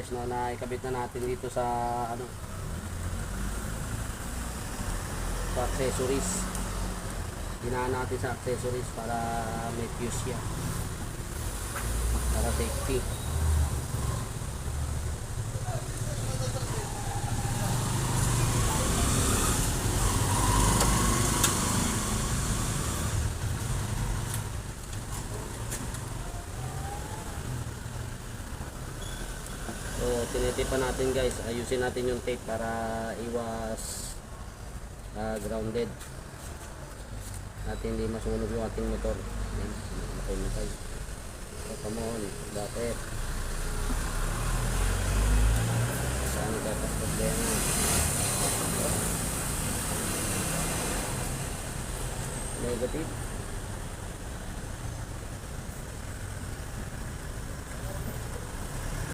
guys, no, na ikabit na natin dito sa ano, sa accessories. Ginaan natin sa accessories para may fuse siya, para safety. So tinitipan natin guys, ayusin natin yung tape para iwas grounded natin, hindi masunog yung ating motor. Yan, matay. So come on, bakit? Saan dapat problema? Negative.